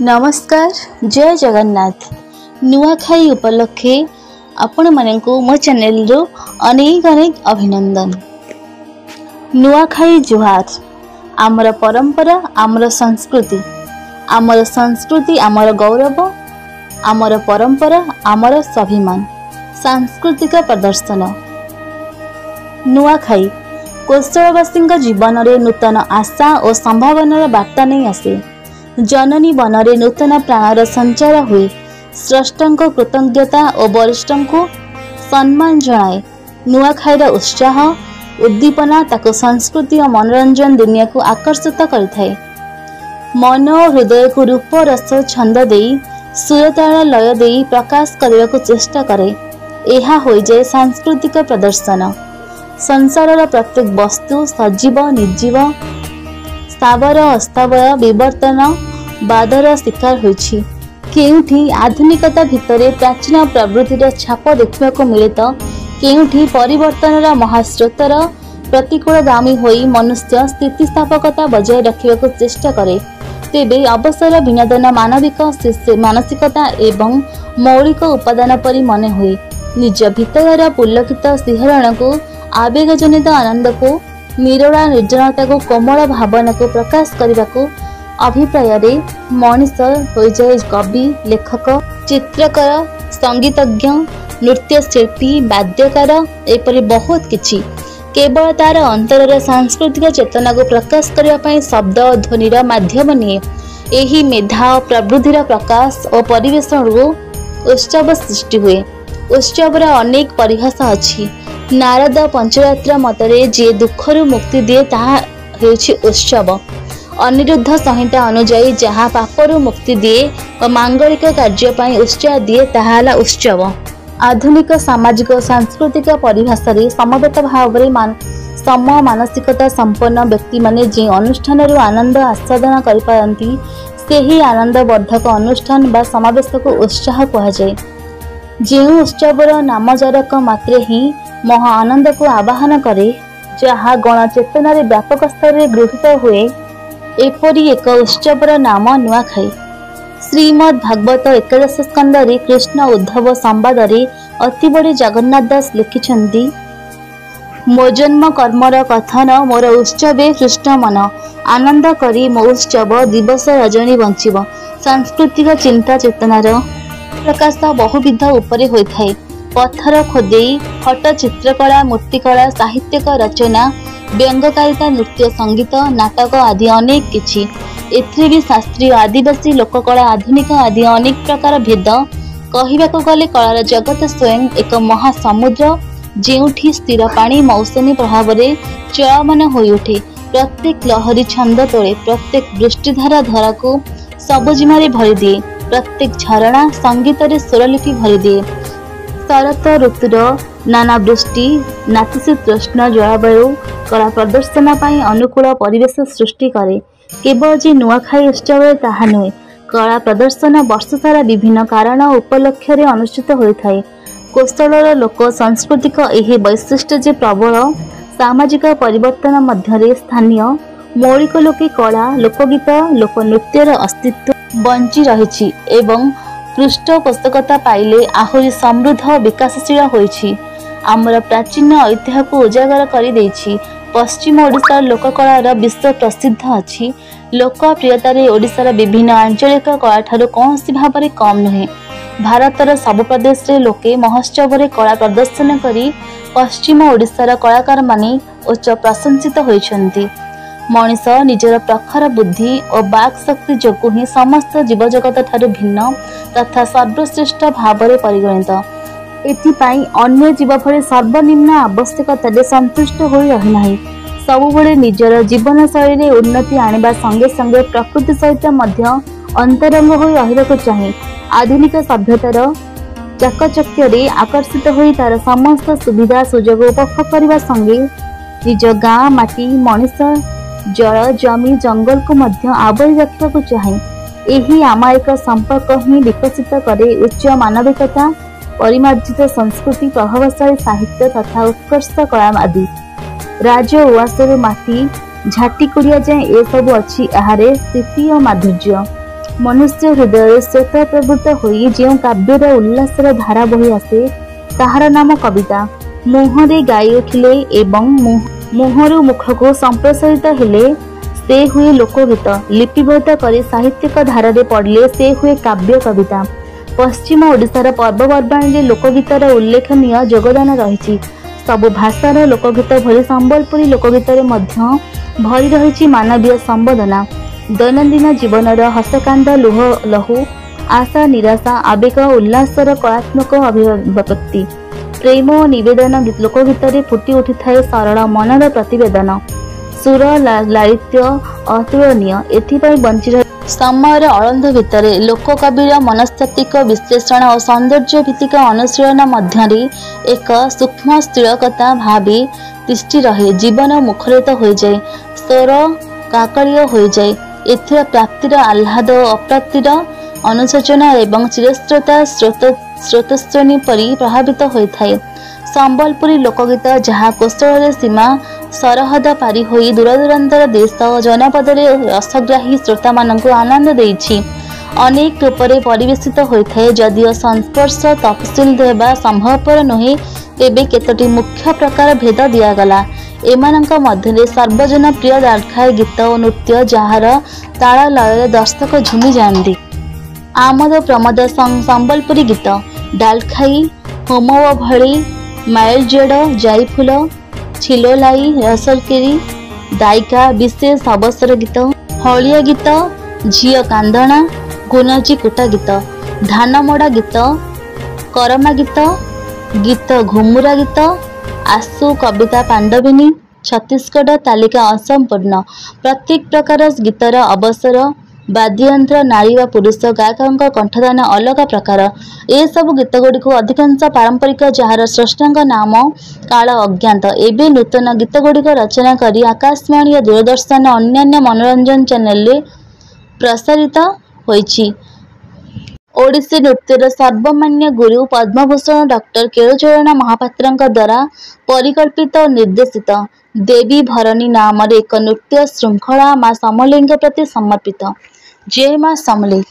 नमस्कार जय जगन्नाथ नुआखाई उपलक्षे आपण मानकु मो चैनल रो अनेक अनेक अभिनंदन। नुआखाई जुहार आमर परंपरा आमर संस्कृति आमर गौरव आमर परंपरा आमर स्वाभिमान सांस्कृतिक प्रदर्शन। नुआखाई कोशलवासी जीवन में नूतन आशा और संभावनार वार्ता नहीं आसे। जननी बनरे नूतन प्राणर संचार हुए। स्रष्टों कृतज्ञता और वरिष्ठों को सम्मान जनाए। नुआखाईर उत्साह उद्दीपना ताको संस्कृति और मनोरंजन दुनिया को आकर्षित करिथाए। मन और हृदय को रूप रस छंद देई सुरताल लय देई प्रकाश करने को चेष्टा करे। यह हो जाए सांस्कृतिक प्रदर्शन। संसारर प्रत्येक वस्तु सजीव निर्जीव स्थावर अस्थावर विवर्तन बादर शिकार होइछि। केउठी आधुनिकता भितरे प्राचीन प्रवृत्तिर छाप देखा मिले तो केउठी परिवर्तनर महास्रोतर प्रतिकूलगामी होई मनुष्य स्थितिस्थापकता बजाय रखा चेष्टा करे। तेबे अवसर विनोदन मानविक मानसिकता एवं मौलिक उपादान परि मन हुए। निज भितर पुलकित शिहरण को आवेगजनित आनंद को निरोड़ा निर्जनता को कोमल भावना को प्रकाश करने को अभिप्राय मनीष हो जाए कवि लेखक चित्रकार संगीतज्ञ नृत्यशिल्पी वाद्यकार एपरी बहुत किछि। केवल तार अंतरर सांस्कृतिक चेतना को प्रकाश करने शब्द और ध्वनिर माध्यम निए। एही मेधा और प्रवृत्तिर प्रकाश और परिवेशन को उत्सव सृष्टि हुए। उत्सवर अनेक परिभाषा अछि। नारद पंचरात्र मतरे जे दुखरु मुक्ति दिए ताहा हेउछि उत्सव। अनिरुद्ध संहिता अनुଯାयी जहाँ पापरु मुक्ति दिए और मांगलिक कार्य पाई उत्साह दिए ताहा हला उत्सव। आधुनिक सामाजिक सांस्कृतिक परिभाषा रे समवेत भाव सम मानसिकता संपन्न व्यक्ति माने जे अनुष्ठान आनंद आस्वादन करि पारंती सेही आनंदवर्धक अनुष्ठान बा समावेश को उत्साह कहा जाए। जो उत्सवर नामजारक मात्रे ही महा आनंद को आवाहन करे जहाँ गण चेतन व्यापक स्तर में गृहीत हुए। एपरी एक उत्सवर नाम नुआखाई। श्रीमद् भागवत एकादश स्कंदरे कृष्ण उद्धव संवाद अति बड़ी जगन्नाथ दास लिखिछन्ति मो जन्म कर्मर कथन मोर उत्सवे कृष्ण मन आनंद करी मो उत्सव दिवस रजनी बंचिब। सांस्कृतिक चिंता चेतनार प्रकाश बहुविध उपरे होइथाय। पत्थर खोदेई फट चित्रकला मूर्तिकला साहित्यिक रचना व्यंगकारिता नृत्य संगीत नाटक आदि अनेक किछि। एथरे भी शास्त्रीय आदिवासी लोककला आधुनिक आदि अनेक प्रकार भेद कहबाक गले कलार जगत स्वयं एक महासमुद्र जेउठी स्थिर पानी मौसमी प्रभाव में चलमान होई उठे। प्रत्येक लहरी छंद तोड़े प्रत्येक वृष्टिधारा धरा को सबुजिमारे भरी दिए। प्रत्येक झरणा संगीत स्वरलिपि भरी दिए। शरत ऋतुर नाना वृष्टि नातिशीतोष्ण जलवायु कला प्रदर्शन पाई अनुकूल परिवेश सृष्टि करे। केवल जे नुआखाई उत्सव ताहा नुहे कला प्रदर्शन वर्ष सारा विभिन्न कारण उपलक्ष्य रे अनुष्ठित होइथाय। कोशलर लोक सांस्कृतिक एही वैशिष्ट्य जे प्रबल सामाजिक परिवर्तन मध्य स्थानीय मौलिक लोके कला लोकगीत लोकनृत्यर अस्तित्व बंची रही एवं पृष्ठपोषकता पाइले आहुरी समृद्ध विकासशील होइछि। आमर प्राचीन ऐतिह्य को उजागर करि देछि। पश्चिम ओडिशार लोककलार विश्व प्रसिद्ध अछि। लोकप्रियतार ओडिशार विभिन्न आंचलिक कला ठारू कौनसी भाव कम नुहे। भारतर सब प्रदेश रे लोके महोत्सव रे कला प्रदर्शन करी पश्चिम ओडिशार कलाकार माने उच्च प्रशंसित होइछन्ति। मनीष निजर प्रखर बुद्धि और बाक शक्ति जोगु ही समस्त जीवजगत ठारू भिन्न तथा सर्वश्रेष्ठ भाव में परिगणित। एथिपाई अन्य जीव भली सर्वनिम्न आवश्यकता संतुष्ट हो रही। सबुबले निजर जीवन शैली उन्नति आनिबा संगे संगे प्रकृति सहित मध्य अंतरंग हो रहिबाकु चाहे। आधुनिक सभ्यतार चाकचक्य आकर्षित हो तार समस्त सुविधा सुजोग उपभोग करने संगे निज गाँ माटी मनीष जल जमी जंगल को मध्य आवरी रखा चाहे। यही आमायिक संपर्क ही विकसित करे उच्च मानविकता परिमार्जित संस्कृति प्रभावशाली साहित्य तथा उत्कृष्ट कला आदि। राज उआसर माटी झाटी कुड़िया जाए ए सब अच्छी यारे स्थिति और माधुर्य। मनुष्य हृदय स्वतःप्रवृत्त होई जो काव्यर उल्लासर धारा बही आसे ताहार नाम कविता। मुहरे गाई उठिले एवं मुहरु मुख को संप्रसारित हेले से हुए लोकगीत। लिपिबद्ध करी साहित्यिक धारा रे पड़ले से हुए काव्य कविता। पश्चिम ओडिशार पर्वपर्वाणी लोकगीतर उल्लेखनीय योगदान रही। सबु भाषार लोकगीत भली संबलपुरी लोकगीत भरी रही मानवीय संवेदना। दैनंदिन जीवनर हसकांद लुह लहू आशा निराशा आवेग उल्लासर कलात्मक अभिव्यक्ति। प्रेम और निवेदन लोकगीत फुटी उठी थाए सरल मनर प्रतिवेदन। सुर लालित्य अतुलनीय। एथिपाई बंची रही समय अळंध भितर लोककविर मनस्तात्विक विश्लेषण और सौंदर्य भित्तिक अनुशीलन मध्य एक सूक्ष्म स्थिरकता भावी तिष्ठि रहे। जीवन मुखरित हो जाए, स्वर काकड़ीय हो जाए। एथिर प्राप्तिर आह्लाद अप्राप्तिर अनुशोचना एवं चिरस्रोता स्रोतस्विनी परी प्रभावित होता है। संबलपुरी लोकगीत जहाँ कौशल सीमा सरहद पारी होई दूरदूरांतर देश जनपद रसग्राही श्रोता मानक आनंद देछि। अनेक रूपरे परिवेशित होता है। जदिओ संस्पर्श तफसिल देवा संभवपर नुहे, तेबे केतोटी मुख्य प्रकार भेद दियागला। एमानंक मध्य सर्वजन प्रिय डालखाई गीत और नृत्य जार ताल लय दर्शक झुमी जाती। आमोद प्रमोद संबलपुरी गीत डालखाई होमव भली माइल जेड जाईफुल छिलोलाई रसरकेरी दायिका विशेष अवसर गीत हलिया गीत झील कांदणा गुनजी कुटा गीत धानमोड़ा गीत करमा गीत गीत घुमुरा गीत आसु कविता पांडविनी छत्तीसगढ़ तालिका असंपूर्ण। प्रत्येक प्रकार गीतर अवसर वाद्ययंत्र नारी व पुरुष गायकों कंठदान अलग प्रकार। ए सब गीत गुड़िक अधिकांश पारंपरिक जार स्रष्टांक नाम काल अज्ञात। एवं नूतन गीत गुड़िक रचना करी आकाशवाणी और दूरदर्शन अन्यान्य मनोरंजन चैनल प्रसारित होईछि। ओडिसी नृत्यर सर्वमान्य गुरु पद्मभूषण डॉक्टर केळुचरण महापात्र द्वारा परिकल्पित और निर्देशित देवी भरणी नाम एक नृत्य श्रृंखला माँ समलेई प्रति समर्पित। जय माँ समलेई।